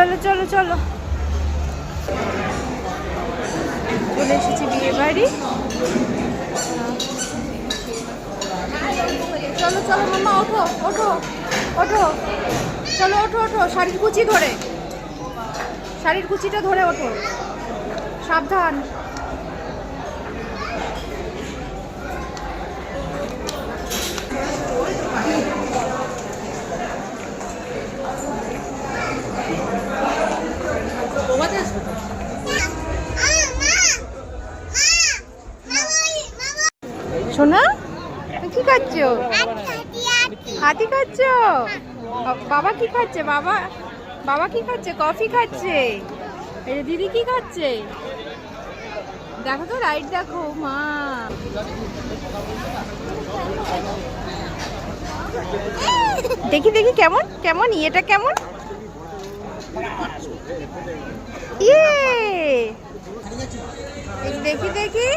চলো চলো চলো, চলে এসেছি বিয়ে বাড়ি। চলো চলো মামা, ওঠো ওঠো ওঠো, চলো ওঠো ওঠো, শাড়ির কুচি ধরে, শাড়ির কুচিটা ধরে ওঠো, সাবধান। সোনা কি খাচ্ছ? হাতি খাচ্ছ? বাবা কি খাচ্ছে? বাবা বাবা কি খাচ্ছে? কফি খাচ্ছে। এই দিদি কি খাচ্ছে? দেখো তো, রাইট দেখো মা। দেখি দেখি কেমন কেমন, ইয়েটা কেমন? ইয়ে, দেখি দেখি,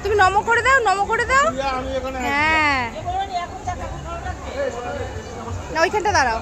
তুমি নমো করে দাও, নমো করে দাও। হ্যাঁ, না ওইখানটা দাঁড়াও।